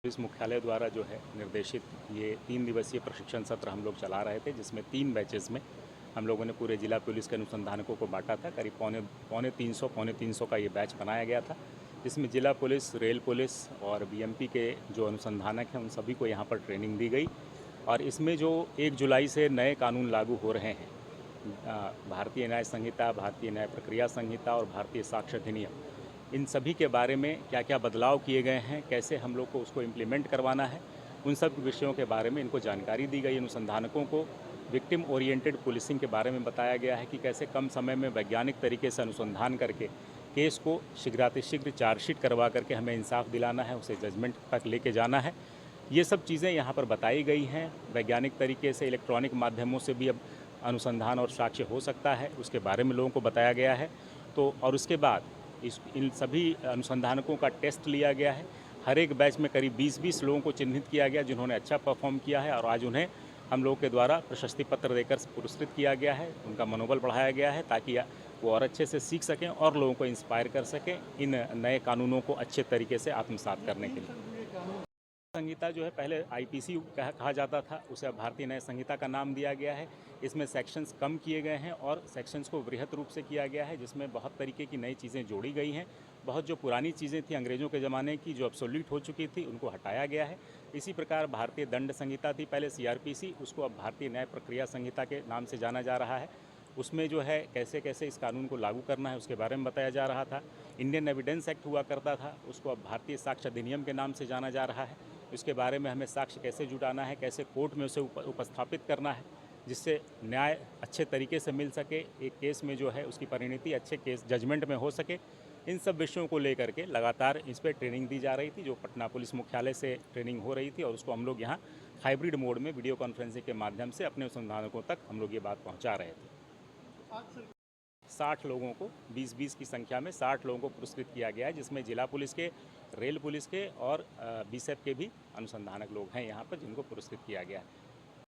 Police मुख्यालय द्वारा जो है निर्देशित ये 3 दिवसीय प्रशिक्षण सत्र हम लोग चला रहे थे, जिसमें 3 बैचेज़ में हम लोगों ने पूरे जिला पुलिस के अनुसंधानकों को बांटा था। करीब पौने 300 का ये बैच बनाया गया था, जिसमें जिला पुलिस, रेल पुलिस और बीएमपी के जो अनुसंधानक हैं उन सभी को यहाँ पर ट्रेनिंग दी गई। और इसमें जो 1 जुलाई से नए कानून लागू हो रहे हैं, भारतीय न्याय संहिता, भारतीय न्याय प्रक्रिया संहिता और भारतीय साक्ष्य अधिनियम, इन सभी के बारे में क्या क्या बदलाव किए गए हैं, कैसे हम लोग को उसको इम्प्लीमेंट करवाना है, उन सब विषयों के बारे में इनको जानकारी दी गई। अनुसंधानकों को विक्टिम ओरिएंटेड पुलिसिंग के बारे में बताया गया है कि कैसे कम समय में वैज्ञानिक तरीके से अनुसंधान करके केस को शीघ्रातिशीघ्र चार्जशीट करवा करके हमें इंसाफ दिलाना है, उसे जजमेंट तक लेके जाना है। ये सब चीज़ें यहाँ पर बताई गई हैं। वैज्ञानिक तरीके से इलेक्ट्रॉनिक माध्यमों से भी अब अनुसंधान और साक्ष्य हो सकता है, उसके बारे में लोगों को बताया गया है। तो और उसके बाद इन सभी अनुसंधानकों का टेस्ट लिया गया है। हर एक बैच में करीब 20-20 लोगों को चिन्हित किया गया जिन्होंने अच्छा परफॉर्म किया है, और आज उन्हें हम लोगों के द्वारा प्रशस्ति पत्र देकर पुरस्कृत किया गया है। उनका मनोबल बढ़ाया गया है ताकि वो और अच्छे से सीख सकें और लोगों को इंस्पायर कर सकें इन नए कानूनों को अच्छे तरीके से आत्मसात करने के लिए। संहिता जो है पहले आईपीसी कहा जाता था, उसे अब भारतीय न्याय संहिता का नाम दिया गया है। इसमें सेक्शंस कम किए गए हैं और सेक्शंस को वृहत रूप से किया गया है, जिसमें बहुत तरीके की नई चीज़ें जोड़ी गई हैं। बहुत जो पुरानी चीज़ें थी अंग्रेज़ों के ज़माने की, जो ऑब्सोल्यूट हो चुकी थी, उनको हटाया गया है। इसी प्रकार भारतीय दंड संहिता थी पहले सीआरपीसी, उसको अब भारतीय न्याय प्रक्रिया संहिता के नाम से जाना जा रहा है। उसमें जो है कैसे कैसे इस कानून को लागू करना है उसके बारे में बताया जा रहा था। इंडियन एविडेंस एक्ट हुआ करता था, उसको अब भारतीय साक्ष्य अधिनियम के नाम से जाना जा रहा है। उसके बारे में हमें साक्ष्य कैसे जुटाना है, कैसे कोर्ट में उसे उपस्थापित करना है, जिससे न्याय अच्छे तरीके से मिल सके, एक केस में जो है उसकी परिणति अच्छे केस जजमेंट में हो सके। इन सब विषयों को लेकर के लगातार इस पर ट्रेनिंग दी जा रही थी, जो पटना पुलिस मुख्यालय से ट्रेनिंग हो रही थी, और उसको हम लोग यहाँ हाइब्रिड मोड में वीडियो कॉन्फ्रेंसिंग के माध्यम से अपने अनुसंधानकों तक हम लोग ये बात पहुँचा रहे थे। 60 लोगों को 20-20 की संख्या में 60 लोगों को पुरस्कृत किया गया है, जिसमें जिला पुलिस के, रेल पुलिस के और बीएसएफ के भी अनुसंधानक लोग हैं यहाँ पर, जिनको पुरस्कृत किया गया है।